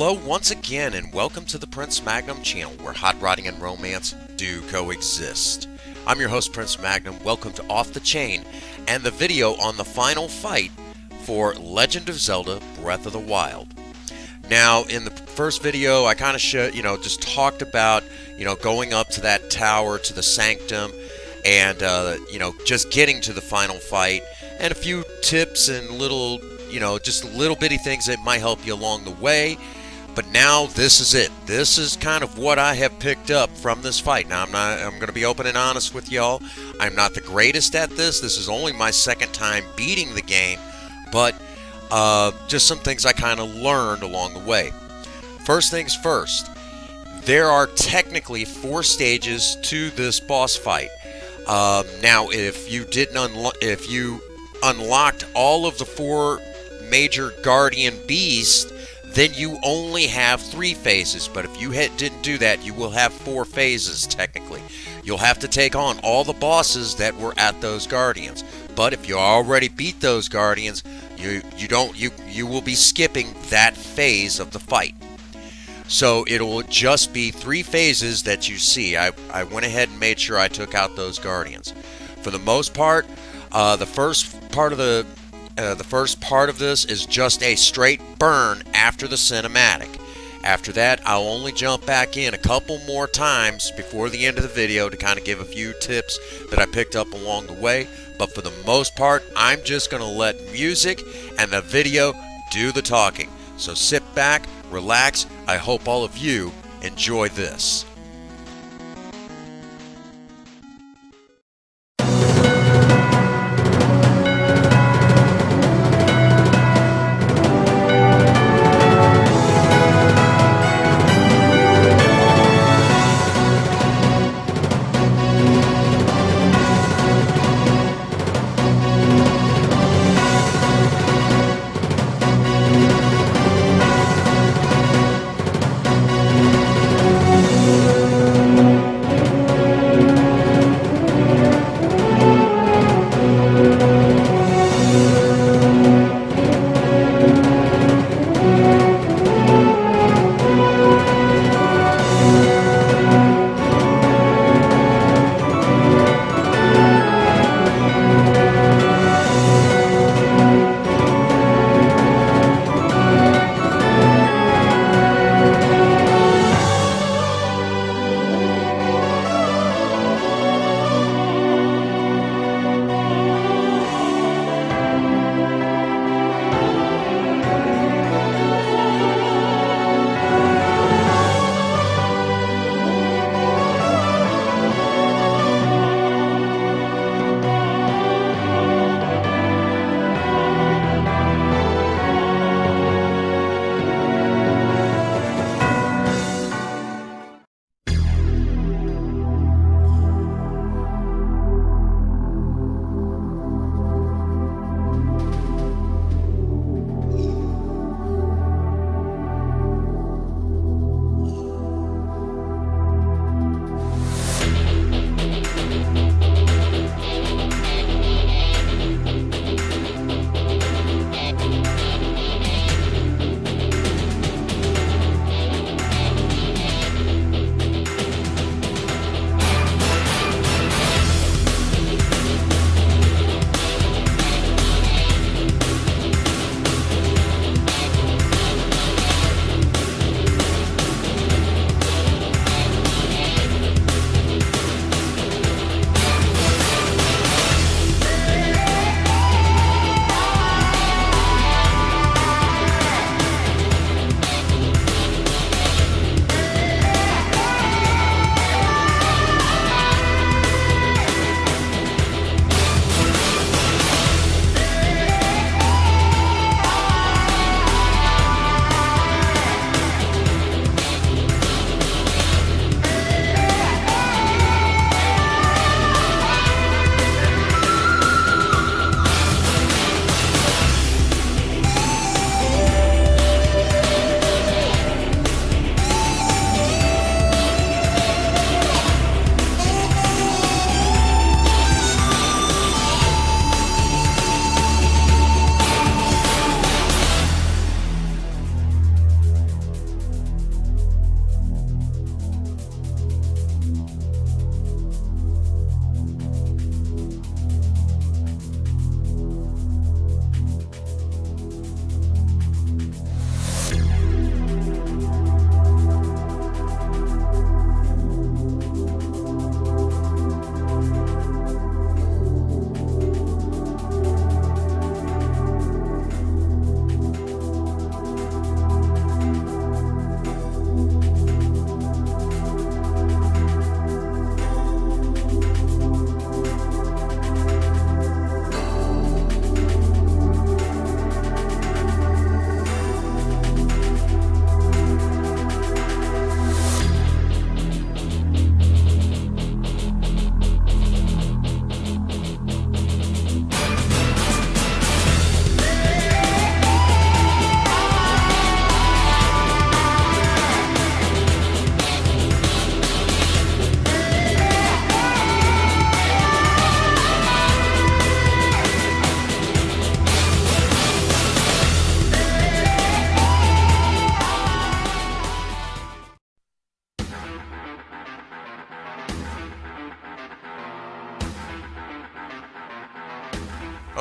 Hello once again and welcome to the Prince Magnum channel where hot rodding and romance do coexist. I'm your host Prince Magnum. Welcome to Off the Chain and the video on the final fight for Legend of Zelda Breath of the Wild. Now in the first video I kind of just talked about going up to that tower to the sanctum and just getting to the final fight and a few tips and little just little bitty things that might help you along the way. But now this is it. This is kind of what I have picked up from this fight. Now I'm going to be open and honest with y'all. I'm not the greatest at this. This is only my second time beating the game, but just some things I kind of learned along the way. First things first, there are technically 4 stages to this boss fight. Now if you unlocked all of the 4 major guardian beasts, then you only have 3 phases. But if you didn't do that, you will have 4 phases technically. You'll have to take on all the bosses that were at those guardians. But if you already beat those guardians, you will be skipping that phase of the fight. So it'll just be 3 phases that you see. I went ahead and made sure I took out those guardians. For the most part, the first part of this is just a straight burn after the cinematic. After that, I'll only jump back in a couple more times before the end of the video to kind of give a few tips that I picked up along the way. But for the most part, I'm just going to let music and the video do the talking. So sit back, relax. I hope all of you enjoy this.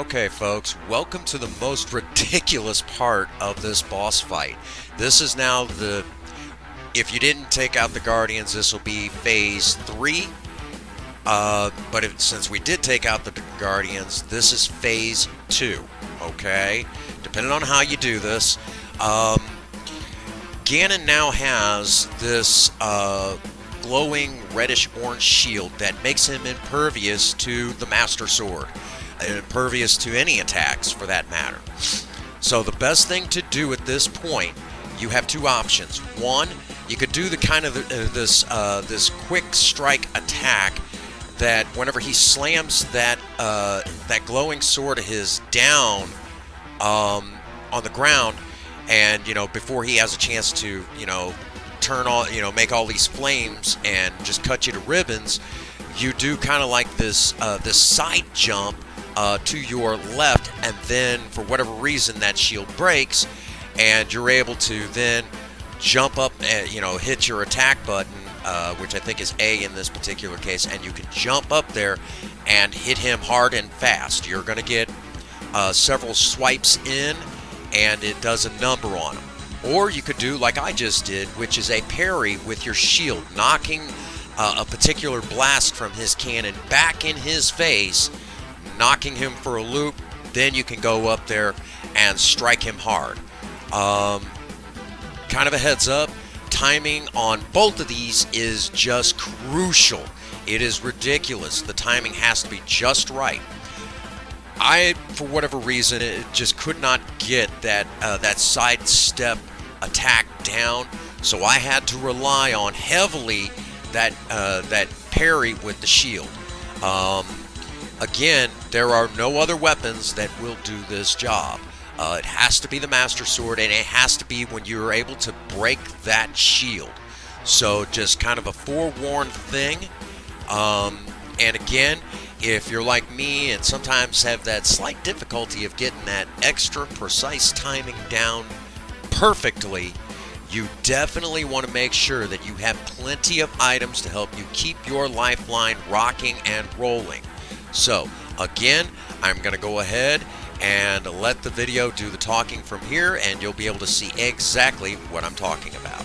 Okay, folks, welcome to the most ridiculous part of this boss fight. This is now if you didn't take out the Guardians, this will be phase 3. Since we did take out the Guardians, this is phase 2. Okay? Depending on how you do this. Ganon now has this glowing reddish-orange shield that makes him impervious to the Master Sword. Impervious to any attacks, for that matter. So the best thing to do at this point, you have two options. One, you could do the kind of this quick strike attack that whenever he slams that glowing sword of his down on the ground, and before he has a chance to turn on make all these flames and just cut you to ribbons, you do kind of like this side jump to your left, and then for whatever reason that shield breaks, and you're able to then jump up and hit your attack button, which I think is A in this particular case, and you can jump up there and hit him hard and fast. You're going to get several swipes in, and it does a number on him. Or you could do like I just did, which is a parry with your shield, knocking a particular blast from his cannon back in his face, knocking him for a loop. Then you can go up there and strike him hard. Kind of a heads up, timing on both of these is just crucial. It is ridiculous. The timing has to be just right. I, for whatever reason, just could not get that sidestep attack down, so I had to rely on heavily that parry with the shield. Again, there are no other weapons that will do this job. It has to be the Master Sword, and it has to be when you're able to break that shield. So just kind of a forewarned thing. And again, if you're like me and sometimes have that slight difficulty of getting that extra precise timing down perfectly, you definitely want to make sure that you have plenty of items to help you keep your lifeline rocking and rolling. So, again, I'm going to go ahead and let the video do the talking from here, and you'll be able to see exactly what I'm talking about.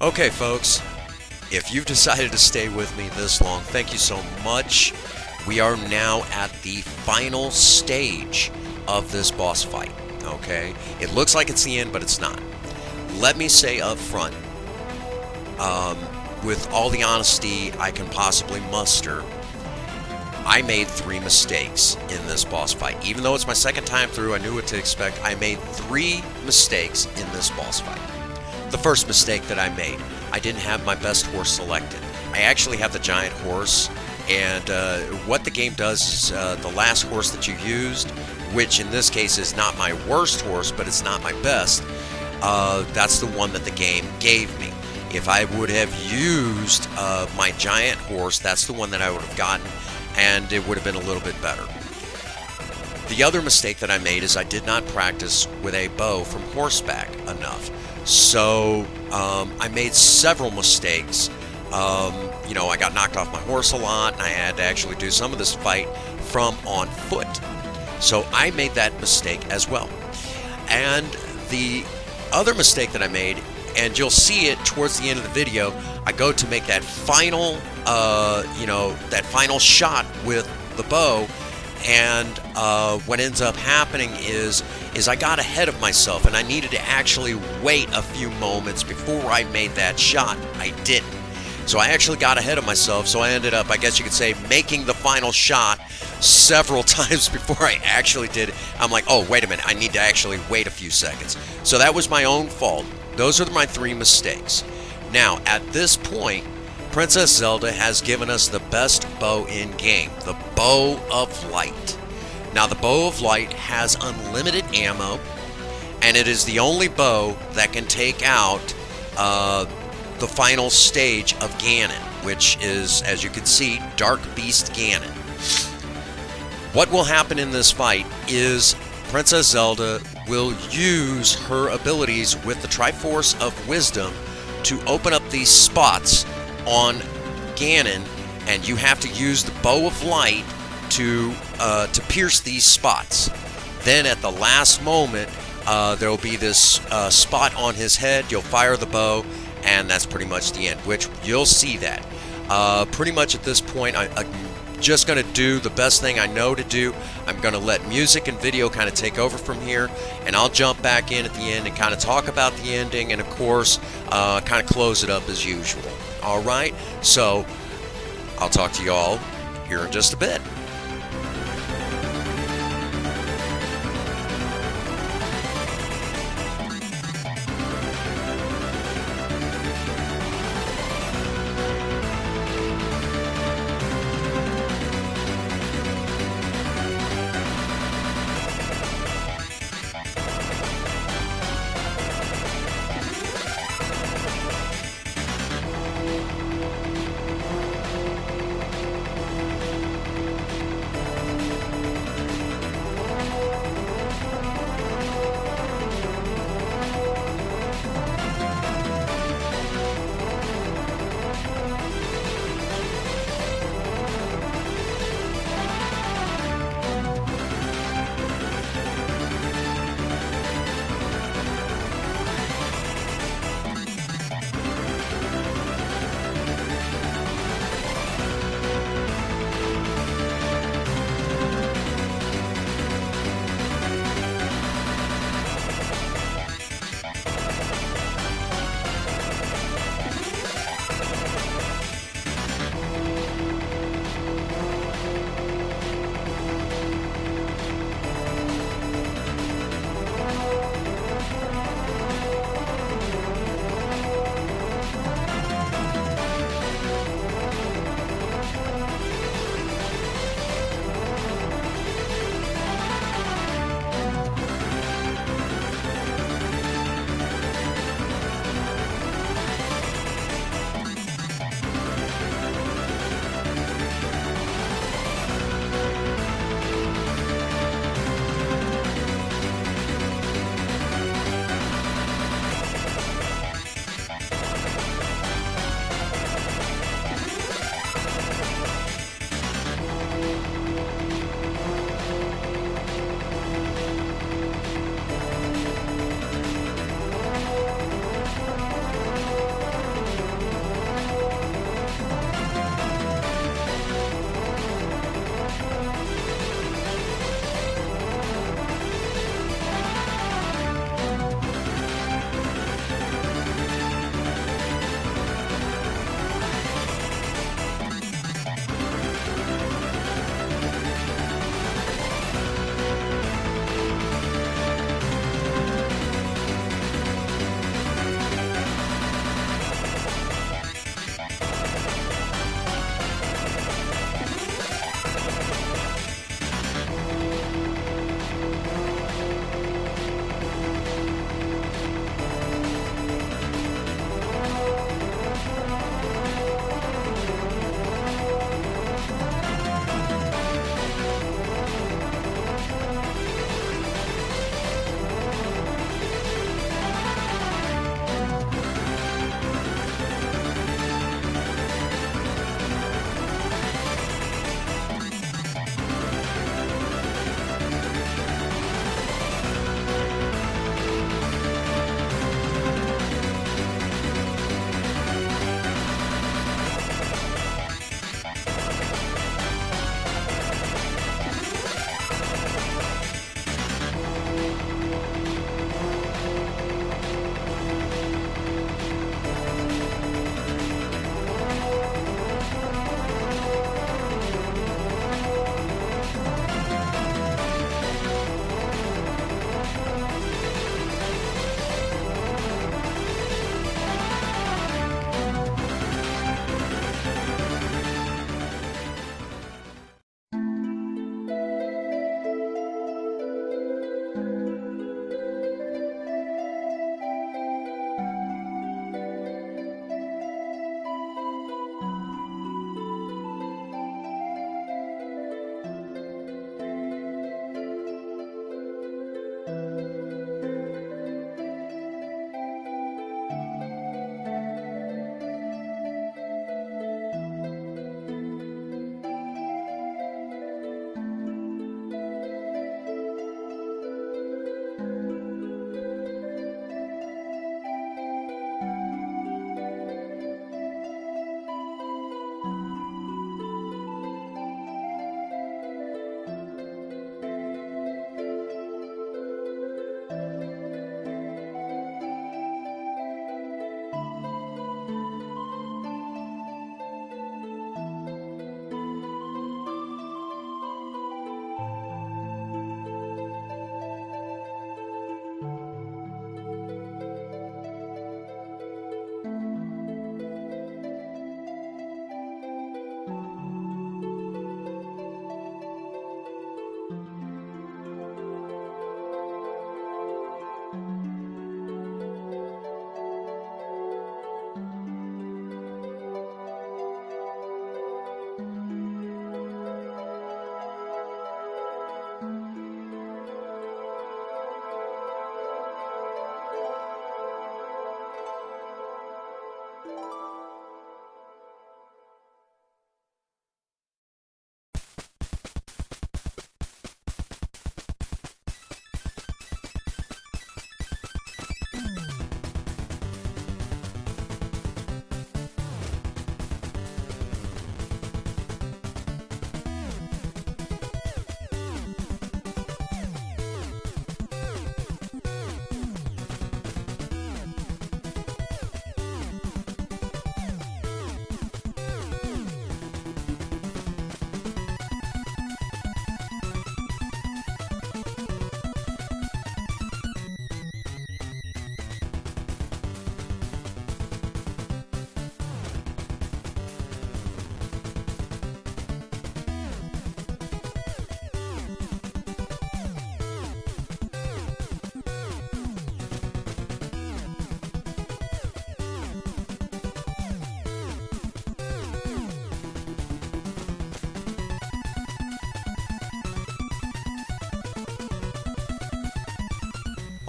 Okay, folks, if you've decided to stay with me this long, thank you so much. We are now at the final stage of this boss fight, okay? It looks like it's the end, but it's not. Let me say up front, with all the honesty I can possibly muster, I made 3 mistakes in this boss fight. Even though it's my second time through, I knew what to expect. I made 3 mistakes in this boss fight. The first mistake that I made, I didn't have my best horse selected. I actually have the giant horse, and what the game does is the last horse that you used, which in this case is not my worst horse, but it's not my best, that's the one that the game gave me. If I would have used my giant horse, that's the one that I would have gotten, and it would have been a little bit better. The other mistake that I made is I did not practice with a bow from horseback enough. So I made several mistakes. I got knocked off my horse a lot, and I had to actually do some of this fight from on foot. So I made that mistake as well. And the other mistake that I made, and you'll see it towards the end of the video, I go to make that final, that final shot with the bow, and what ends up happening is I got ahead of myself, and I needed to actually wait a few moments before I made that shot. I didn't. So I actually got ahead of myself, so I ended up, I guess you could say, making the final shot several times before I actually did it. I'm like, oh, wait a minute, I need to actually wait a few seconds. So that was my own fault. Those are my 3 mistakes. Now, at this point, Princess Zelda has given us the best bow in game, the Bow of Light. Now, the Bow of Light has unlimited ammo, and it is the only bow that can take out the final stage of Ganon, which is, as you can see, Dark Beast Ganon. What will happen in this fight is Princess Zelda will use her abilities with the Triforce of Wisdom to open up these spots on Ganon, and you have to use the Bow of Light to pierce these spots. Then at the last moment, there will be this spot on his head. You'll fire the bow, and that's pretty much the end, which you'll see that. Pretty much at this point, I'm just going to do the best thing I know to do. I'm going to let music and video kind of take over from here, and I'll jump back in at the end and kind of talk about the ending, and of course, kind of close it up as usual. All right, so I'll talk to you all here in just a bit.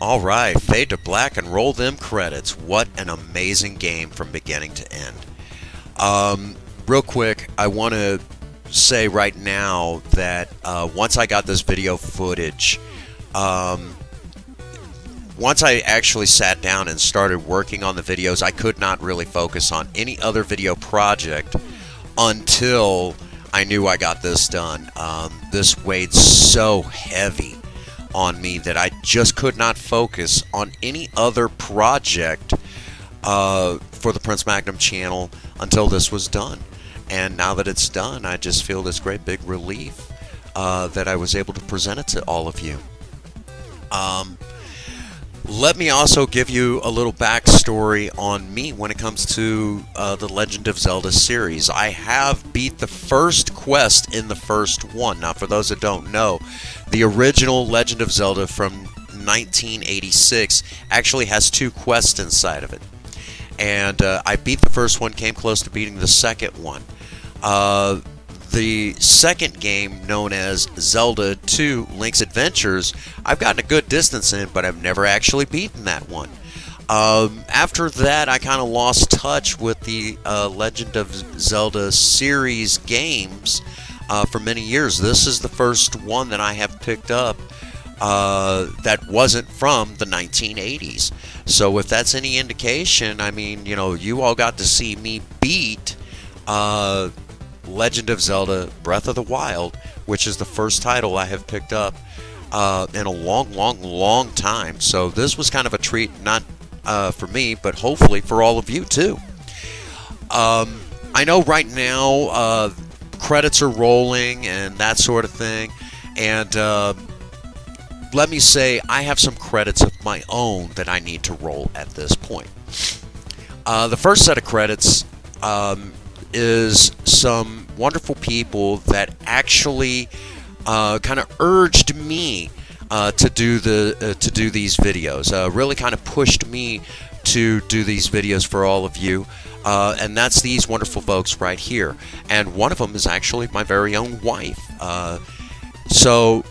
All right, fade to black and roll them credits. What an amazing game from beginning to end. Real quick, I want to say right now that once I got this video footage, once I actually sat down and started working on the videos, I could not really focus on any other video project until I knew I got this done. This weighed so heavy on me that I just could not focus on any other project for the Prince Magnum channel until this was done. And now that it's done, I just feel this great big relief that I was able to present it to all of you. Let me also give you a little backstory on me when it comes to the Legend of Zelda series. I have beat the first quest in the first one. Now, for those that don't know, the original Legend of Zelda from 1986 actually has 2 quests inside of it. And I beat the first one, came close to beating the second one. The second game, known as Zelda 2 Link's Adventures, I've gotten a good distance in, but I've never actually beaten that one. After that, I kind of lost touch with the Legend of Zelda series games for many years. This is the first one that I have picked up that wasn't from the 1980s. So if that's any indication, I mean, you know, you all got to see me beat Legend of Zelda Breath of the Wild, which is the first title I have picked up in a long time. So this was kind of a treat, not for me, but hopefully for all of you too. I know right now credits are rolling and that sort of thing, and let me say I have some credits of my own that I need to roll at this point. The first set of credits is some wonderful people that actually kind of urged me to do these videos. Really kind of pushed me to do these videos for all of you, and that's these wonderful folks right here. And one of them is actually my very own wife. So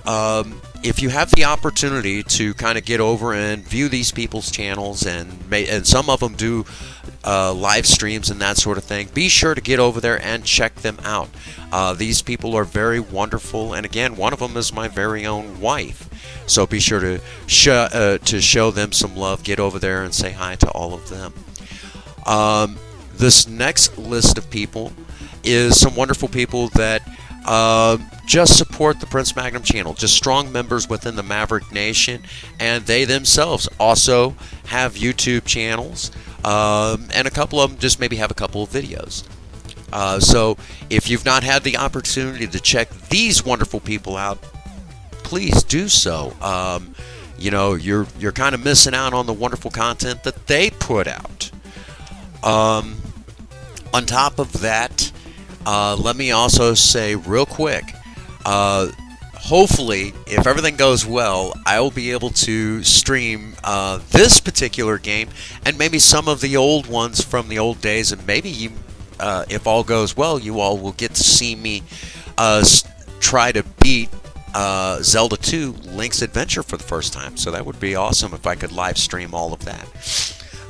if you have the opportunity to kind of get over and view these people's channels, and some of them do live streams and that sort of thing, be sure to get over there and check them out. These people are very wonderful, and again, one of them is my very own wife. So be sure to show them some love. Get over there and say hi to all of them. This next list of people is some wonderful people that just support the Prince Magnum channel, just strong members within the Maverick Nation, and they themselves also have YouTube channels, and a couple of them just maybe have a couple of videos. So if you've not had the opportunity to check these wonderful people out, please do so. You know, you're kind of missing out on the wonderful content that they put out. On top of that, let me also say real quick, hopefully, if everything goes well, I will be able to stream this particular game and maybe some of the old ones from the old days, and maybe you, if all goes well, you all will get to see me try to beat Zelda 2 Link's Adventure for the first time. So that would be awesome if I could live stream all of that.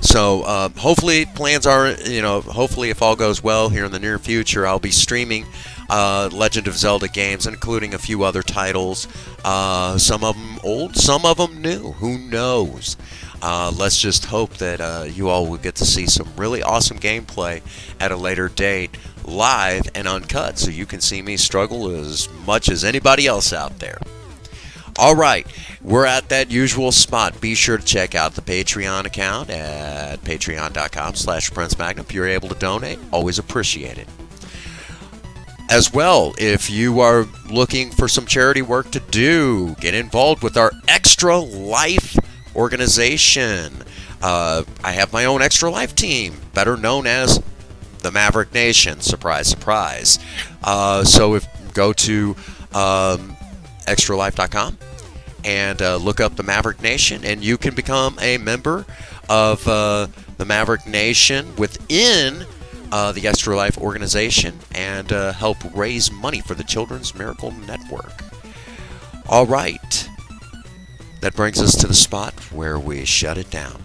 So hopefully plans are, you know, hopefully if all goes well here in the near future, I'll be streaming Legend of Zelda games, including a few other titles. Some of them old, some of them new. Who knows? Let's just hope that you all will get to see some really awesome gameplay at a later date, live and uncut, so you can see me struggle as much as anybody else out there. All right, we're at that usual spot. Be sure to check out the Patreon account at patreon.com/PrinceMagnum. If you're able to donate, always appreciate it. As well, if you are looking for some charity work to do, get involved with our Extra Life organization. I have my own Extra Life team, better known as the Maverick Nation. Surprise, surprise. So go to extralife.com and look up the Maverick Nation, and you can become a member of the Maverick Nation within the Extra Life organization and help raise money for the Children's Miracle Network. All right. That brings us to the spot where we shut it down.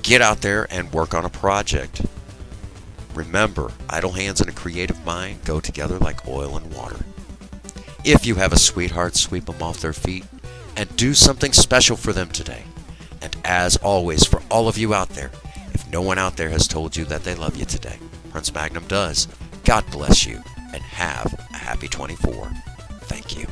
Get out there and work on a project. Remember, idle hands and a creative mind go together like oil and water. If you have a sweetheart, sweep them off their feet and do something special for them today. And as always, for all of you out there, if no one out there has told you that they love you today, Prince Magnum does. God bless you and have a happy 24. Thank you.